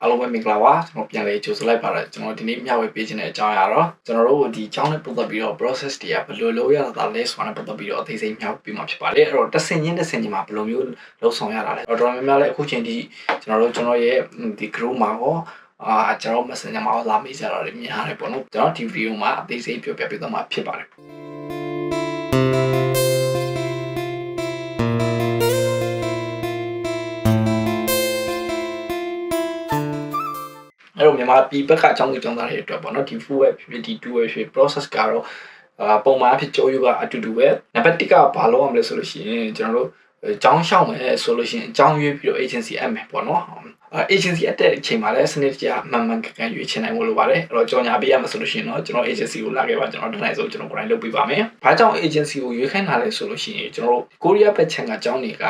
အားလုံးပဲမင်္ဂလာပါကျွန်တော်ပြန်လေကြိုဆိုလိုက်ပါတယ်ကျွန်တော်ဒီနေ့မျှဝေပေးခြင်းတဲ့အကြောင်းအရာတော့ကျွန်တော်တို့ဒီအကြောင်းနဲ့ပတ်သက်ပြီးတော့ process တွေကဘယ်လိုလုပ်ရတာလဲဆိုတာနဲ့ပတ်သက်ပြီးတော့အသေးစိတ်မျှဝေပေးမှာဖြစ်ပါတယ်အဲ့တော့တစ်ဆင့်ချင်းမှာဘယ်လိုမျိုးလုပ်ဆောင်ရတာလဲတော်တော်များများလည်းအခုချိန်ထိကျွန်တော်ရဲ့ဒီ group မှာရောကျွန်တော် messenger မှာလာမေးကြတာတွေများတယ်ပေါ့နော်ကျွန်တော်ဒီ video မှာအသေးစိတ်ပြောပြပေးသွားမှာဖြစ်ပါတယ်အဲ့တော့မြန်မာပြည်ဘက်ကအကြောင်းသားတွေအတွက်ပေါ့နော်ဒီ full web ဖြစ်ဒီ 2 web ဖြစ် process ကတော့ပုံမှန်အဖြစ်ကြောယူကအတူတူပဲနံပါတ်1ကဘာလုပ်ရမလဲဆိုလို့ရှိရင်ကျွန်တော်တို့အကြောင်းရှောက်မယ်ဆိုလို့ရှိရင်အကြောင်းရွေးပြီးတော့ agency အပ်မယ်ပေါ့နော် agency အပ်တဲ့အချိန်မှာလည်းစနစ်တကျမှန်ကန်ရွေးချယ်နိုင်ဖို့လိုပါတယ်အဲ့တော့ကြော်ညာပေးရမှာဆိုလို့ရှိရင်တော့ကျွန်တော် agency ကိုလာခဲ့ပါကျွန်တော်တနိုင်ဆုံးကျွန်တော်ကိုယ်တိုင်လုပ်ပေးပါမယ်ဘာကြောင့် agency ကိုရွေးခိုင်းတာလဲဆိုလို့ရှိရင်ကျွန်တော်တို့ကိုရီးယားဘက်ခြမ်းကအကြောင်းတွေက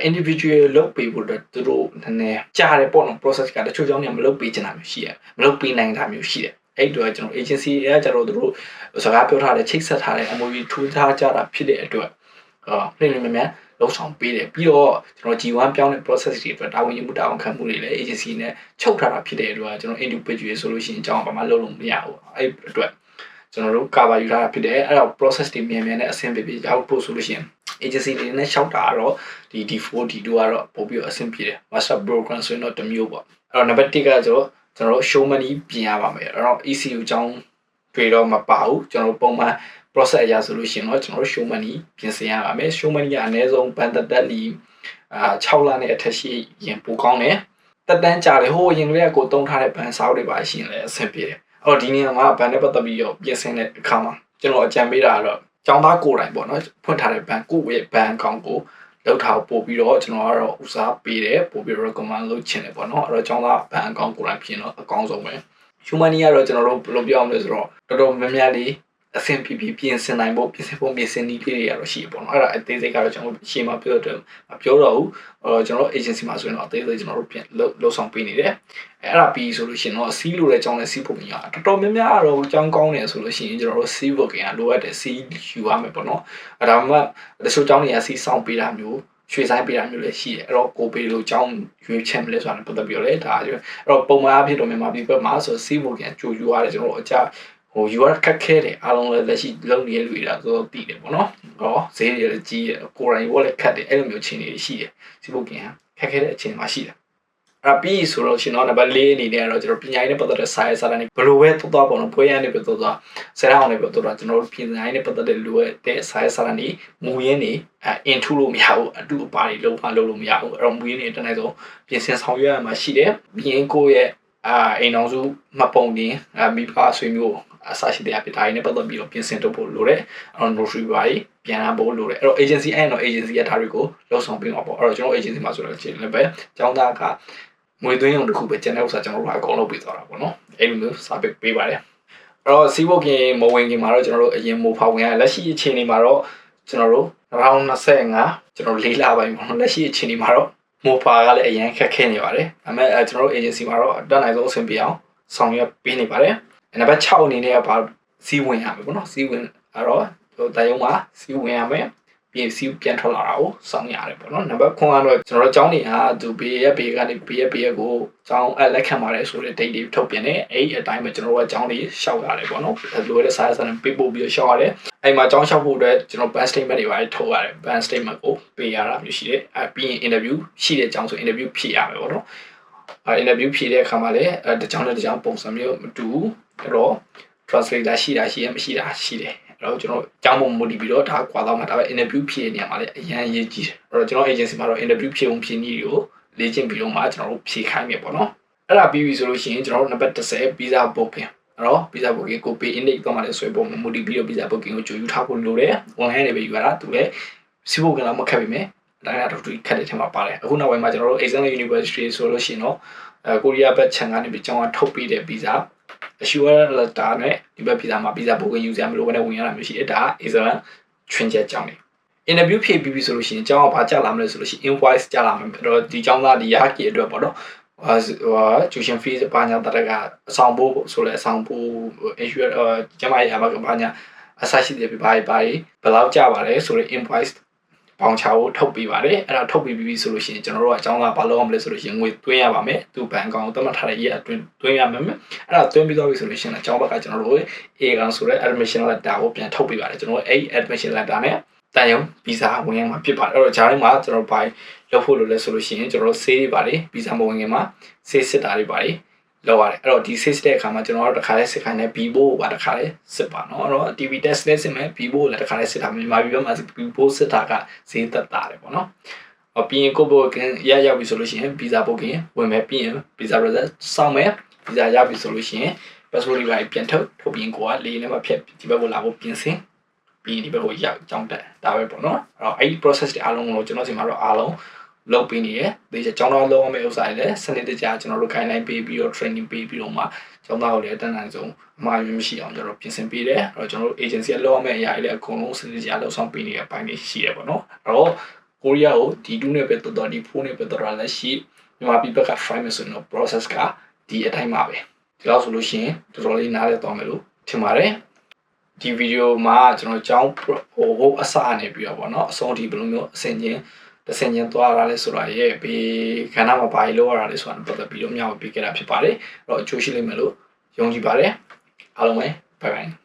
individual လုပ်ပေးဖို့အတွက်သူတို့နည်းနည်းကြားတယ်ပေါ့နော် process ကတချို့ကြောင်းတွေမလုပ်ပေးချင်တာမျိုးရှိတယ်မလုပ်ပေးနိုင်တာမျိုးရှိတယ်အဲ့တော့ကျွန်တော် agency ရဲ့ကျတော့သူတို့စကားပြောထားတယ်ချိတ်ဆက်ထားတယ် MOU ထူးခြားကြတာဖြစ်တဲ့အတွက်ပြင်လင်းမြန်လုံဆောင်ပေးတယ်ပြီးတော့ကျွန်တော် G1 ပြောင်းတဲ့ process တွေအတွက်တာဝန်ယူမှုတာဝန်ခံမှုတွေလည်း agency နဲ့ချုပ်ထားတာဖြစ်တဲ့အတွက်ကျွန်တော် individual ဆိုလို့ရှိရင်အကြောင်းဘာမှလုပ်လို့မရဘူးအဲ့အတွက်ကျွန်တော်တို့ cover ယူထားတာဖြစ်တယ်အဲ့တော့ process တွေမြန်နဲ့အဆင်ပြေပြေရောက်ဖို့ဆိုလို့ရှိရင် agency တွေနဲ့ရှောက်တာကတော့ဒီ D4 D2 ကတော့ပို့ပြီးအဆင်ပြေတယ် master program ဆိုရင်တော့တစ်မျိုးပေါ့အဲ့တော့ number 1ကကျွန်တော်တို့ show money ပြင်ရပါမယ်အဲ့တော့ ECU အကြောင်းတွေတော့မပါဘူးကျွန်တော်ပုံမှန် process အရာဆိုလို့ရှိရင်တော့ကျွန်တော်တို့ show money ပြင်ဆင်ရပါမယ် show money ကအနည်းဆုံးဘန်တက်လီ6လနဲ့အထက်ရှိရင်ပိုကောင်းတယ်တက်တန်းကြတယ်ဟိုရင်ကလေးကကိုတုံးထားတဲ့ဘန်ဆောက်တွေပါရှိရင်လည်းအဆင်ပြေတယ်အဲ့တော့ဒီနေရာမှာဘန်နဲ့ပတ်သက်ပြီးတော့ပြင်ဆင်တဲ့အခါမှာကျွန်တော်အကြံပေးတာကတော့ကျောင်းသားကိုယ်တိုင်ပေါ့နော်ဖွင့်ထားတဲ့ဘန်ကိုယ့်ရဲ့ဘန်အကောင့်ကိုလောက်ထားပို့ပြီးတော့ကျွန်တော်ကတော့ဥစားပေးတယ်ပို့ပြီးတော့ recommend လုပ်ချင်တယ်ပေါ့နော်အဲ့တော့ကျောင်းသားဘန်အကောင့်ကိုယ်တိုင်ပြင်တော့အကောင်းဆုံးပဲ human ကတော့ကျွန်တော်တို့ဘယ်လိုပြောရမလဲဆိုတော့တော်တော်များများလေးအဆင်ပြေပြင်ဆင်နိုင်ဖို့ပြင်ဆင်ဖို့ပြင်ဆင်နည်းလေးတွေကတော့ရှိရပေါ့နော်အဲ့ဒါအသေးစိတ်ကတော့ကျွန်တော်ရှင်းမှာပြောတော့မပြောတော့ဘူးကျွန်တော် agency မှာဆိုရင်တော့အသေးစိတ်ကျွန်တော်တို့ပြန်လုပ်ဆောင်ပေးနေတယ်အဲ့ဒါပြီးဆိုလို့ရှိရင်တော့စီးလို့တဲ့ကြောင်းနဲ့စီးဖို့ပြင်ရတော်တော်များများကတော့ကြောင်းကောင်းတယ်ဆိုလို့ရှိရင်ကျွန်တော်တို့စီးဖို့ပြင်ရလိုအပ်တယ်စီးယူရမယ်ပေါ့နော်အဲ့ဒါမှတချို့ကြောင်းတွေကစီးဆောင်ပေးတာမျိုးရွှေဆိုင်ပေးတာမျိုးလည်းရှိတယ်အဲ့တော့ကိုပေးလို့ကြောင်းရွေးချက်မလဲဆိုတာပတ်သက်ပြီးတော့လေဒါအဲ့တော့ပုံမှန်အဖြစ်တော့မြန်မာပြည်ဘက်မှာဆိုစီးဖို့ပြင်ကြိုယူရတယ်ကျွန်တော်တို့အကြယူရခက်ခဲတယ်အားလုံးလည်းလက်ရှိလုံးနေရလူတွေဒါဆိုတော့တည်တယ်ပေါ့နော်ဟောဈေးတွေလည်းကြီးတယ်ကိုယ်တိုင်ဝက်လည်းခက်တယ်အဲ့လိုမျိုးအခြေအနေတွေရှိတယ်စီးဖို့ပြင်ခက်ခဲတဲ့အခြေအနေမှာရှိတယ်အဲ့ပြီးဆိုတော့ရှင်တော့နံပါတ်4အနေနဲ့ကတော့ကျွန်တော်ပညာရေးနဲ့ပတ်သက်တဲ့စာရေးစာတမ်းတွေဘယ်လိုပဲသွားပေါ့နော်ပွဲရနေပဲသွားဆရာအောင်လည်းပဲသွားကျွန်တော်တို့ပညာရေးနဲ့ပတ်သက်တဲ့လိုတဲ့စာရေးစာတမ်းတွေမူရင်းတွေintro လို့မရဘူးအတူအပါတွေလုံးဝလုပ်လို့မရဘူးအဲ့တော့မူရင်းတွေတနေ့ဆုံးပြင်ဆင်ဆောင်ရွက်ရမှာရှိတယ်ပြီးရင်ကိုယ့်ရဲ့အိမ်အောင်စုမှတ်ပုံတင်မိဘဆွေမျိုးအစားရှိတဲ့အဖြစ်ဒါတွေနဲ့ပတ်သက်ပြီးတော့ပြင်ဆင်လုပ်ဖို့လိုတယ်အဲ့တော့ notary ပါပြန်ရဖို့လိုတယ်အဲ့တော့ agency အဲ့တော့ agency ကဒါတွေကိုလုပ်ဆောင်ပေးမှာပေါ့အဲ့တော့ကျွန်တော် agency မှာဆိုတော့ချင်းလည်းပဲကျောင်းသားကငွေသွင်းရုံတစ်ခုပဲကျန်တဲ့ဥစ္စာကျွန်တော်တို့အကုန်လုပ်ပေးသွားတာပေါ့နော်အဲ့လိုမျိုးစာပေးပါတယ်အဲ့တော့စီးဖို့ခင်မဝင်ခင်မှာတော့ကျွန်တော်တို့အရင်မိုးဖောက်ဝင်ရလက်ရှိအခြေအနေမှာတော့ကျွန်တော်တို့2025ကျွန်တော်4လပိုင်းပေါ့နော်လက်ရှိအခြေအနေမှာတော့မိုးဖာကလည်းအရင်ခက်ခဲနေပါတယ်ဒါပေမဲ့ကျွန်တော်တို့ agency မှာတော့အတက်နိုင်ဆုံးအဆင်ပြေအောင်ဆောင်ရွက်ပေးနေပါတယ်နံပါတ်6အနေနဲ့ကဘာစီးဝင်ရမယ်ပေါ့နော်စီးဝင်အဲ့တော့တိုင်ရုံမှာစီးဝင်ရမယ်ပြီးစီးပြန်ထွက်လာတာကိုစောင့်ရတယ်ပေါ့နော်နံပါတ်9ကတော့ကျွန်တော်တို့ကျောင်းနေဟာသူဘေးရဲ့ဘေးကနေဘေးရဲ့ကိုကျောင်းလက်ခံပါတယ်ဆိုတဲ့ date တွေထုတ်ပြန်တယ်အဲ့ဒီအတိုင်းပဲကျွန်တော်တို့ကကျောင်းတွေရှောက်ရတယ်ပေါ့နော်လိုတဲ့စာစာနဲ့ပေးပို့ပြီးရှောက်ရတယ်အဲ့မှာကျောင်းရှောက်ဖို့အတွက်ကျွန်တော် ban statement တွေပါထုတ်ရတယ် ban statement ကိုပေးရတာမျိုးရှိတယ်ပြီးရင် interview ရှိတဲ့ကျောင်းဆို interview ဖြေရမယ်ပေါ့နော်interview ဖြေတဲ့အခါမှာလည်းတကြောင်နဲ့တကြောင်ပုံစံမျိုးမတူဘူးအဲ့တော့ translator ရှိရမရှိတာရှိတယ်အဲ့တော့ကျွန်တော်ကြောင်းပုံမူတည်ပြီးတော့ဒါကွာတော့မှာဒါပဲ interview ဖြေနေရမှာလည်းအရင်ရေးကြည့်တယ်အဲ့တော့ကျွန်တော် agency မှာတော့ interview ဖြေပုံဖြေနည်းတွေကိုလေ့ကျင့်ပြီးတော့မှကျွန်တော်တို့ဖြေခိုင်းမယ်ပေါ့နော်အဲ့ဒါပြီးပြီဆိုလို့ရှိရင်ကျွန်တော်တို့နံပါတ်10 visa booking အဲ့တော့ visa booking ကို pay index တော့မှလည်းဆွဲပုံမူတည်ပြီးတော့ visa booking ကိုကြိုယူထားဖို့လိုတယ် online နဲ့ပဲယူရတာသူလည်းစီးဖို့ကလည်းမခက်ပြီမယ်ဒါကတော့တူခက်တဲ့ထင်မှာပါတယ်အခုနောက်ပိုင်းမှာကျွန်တော်တို့ Exam University ဆိုလို့ရှိရင်တော့ကိုရီးယားဘက်ခြမ်းကနေပြီးကျောင်းကထုတ်ပေးတဲ့ visa assure letter နဲ့ဒီဘက် visa မှာ visa booking ယူစရာမလိုဘဲနဲ့ဝင်ရတာမျိုးရှိတယ်ဒါ Exam ချွင်းချက်ကြောင်းနေ interview ဖြေပြီးပြီဆိုလို့ရှိရင်ကျောင်းကဘာကြလာမလဲဆိုလို့ရှိရင် invoice ကြလာမယ်အဲ့တော့ဒီကျောင်းသားဒီရကီအတွက်ပေါ့နော်tuition fees ဘာညာတရကအဆောင်ဖို့ဆိုလဲအဆောင်ဖို့ insure ကျမရပါကဘာညာအစားရှိတယ်ပြပါဘယ်လောက်ကြပါလဲဆိုတော့ invoice ပေါင်ချဖို့ထုတ်ပေးပါတယ်အဲ့ဒါထုတ်ပေးပြီးဆိုလို့ရှိရင်ကျွန်တော်တို့ကအကြောင်းသားဘာလုပ်အောင်လဲဆိုလို့ရှိရင်ငွေသွင်းရပါမယ်သူ့ဘဏ်အကောင့်ကိုသတ်မှတ်ထားတဲ့ရက်အတွင်းသွင်းရမယ်အဲ့ဒါသွင်းပြီးသွားပြီဆိုလို့ရှိရင်အကြောင်းဘက်ကကျွန်တော်တို့ A ကောင်ဆိုတဲ့ admission letter ကိုပြန်ထုတ်ပေးပါတယ်ကျွန်တော်တို့အဲ့ admission letter နဲ့တန်ရုံ visa ဝင်ရမှာဖြစ်ပါတယ်အဲ့တော့ဂျားထဲမှာကျွန်တော်ဘာလုပ်ဖို့လိုလဲဆိုလို့ရှိရင်ကျွန်တော်တို့ save တွေပါတယ် visa မဝင်ခင်မှာ save စစ်တာတွေပါတယ်လောက်ရတယ်အဲ့တော့ဒီ save တဲ့အခါမှာကျွန်တော်တို့တစ်ခါလဲစစ်ခိုင်းတယ် Vivo ကိုပါတစ်ခါလဲစစ်ပါနော်အဲ့တော့ TV test လဲစစ်မယ် Vivo ကိုလည်းတစ်ခါလဲစစ်တာမြန်မာပြည်မှာ Vivo စစ်တာကဈေးသက်သာတယ်ပေါ့နော်ပြီးရင်ကိုဘိုကရောက်ပြီဆိုလို့ရှိရင် visa booking ဝင်မယ်ပြီးရင် visa process စောင့်မယ် visa ရပြီဆိုလို့ရှိရင် passport တွေပြန်ထုတ်ပြီးကိုကလေးနဲ့မှဖြတ်ဒီဘက်ကိုလာဖို့ပြင်ဆင်ပြီးဒီဘက်ကိုရောက်ကြောင်းတက်ဒါပဲပေါ့နော်အဲ့တော့အဲ့ဒီ process တွေအားလုံးကိုကျွန်တော်စီမှာတော့အားလုံးလုပ်ပေးနေရဒီကျောင်းသားလုံးအောင်မဲ့ဥစ္စာတွေလည်းစနစ်တကျကျွန်တော်တို့ guideline ပေးပြီးတော့ training ပေးပြီးတော့မှကျောင်းသားတွေလည်းအတန်းတန်းဆုံးအမှားယွင်းမရှိအောင်ကျွန်တော်ပြင်ဆင်ပေးတယ်အဲ့တော့ကျွန်တော်တို့ agency ကလုံးအောင်မဲ့အရာတွေလည်းအကုန်လုံးစနစ်တကျလုပ်ဆောင်ပေးနေတဲ့အပိုင်းတွေရှိရပေါ့နော်အဲ့တော့ကိုရီးယားကိုဒီ2နဲ့ပဲတော်တော်ဒီ4နဲ့ပဲတော်တော်လည်းရှိမြန်မာပြည်ဘက်က try မယ်ဆိုရင်တော့ process ကဒီအတိုင်းပါပဲဒီလောက်ဆိုလို့ရှိရင်တော်တော်လေးနားလည်သွားမယ်လို့ထင်ပါတယ်ဒီဗီဒီယိုမှာကျွန်တော်ကျောင်းဟိုအစအနေပြီးတော့ဗောနော်အဆုံးထိဘယ်လိုမျိုးအဆင်ချင်းတစ်ဆင်ချင်းသွားရတာလဲဆိုတာရဲ့ဘေးခန္ဓာမှာဘာကြီးလောက်ရတာလဲဆိုတာပတ်သက်ပြီးတော့မျှဝေပေးခဲ့တာဖြစ်ပါတယ်အဲ့တော့အကျိုးရှိလိမ့်မယ်လို့ယုံကြည်ပါတယ်အားလုံးပဲ bye bye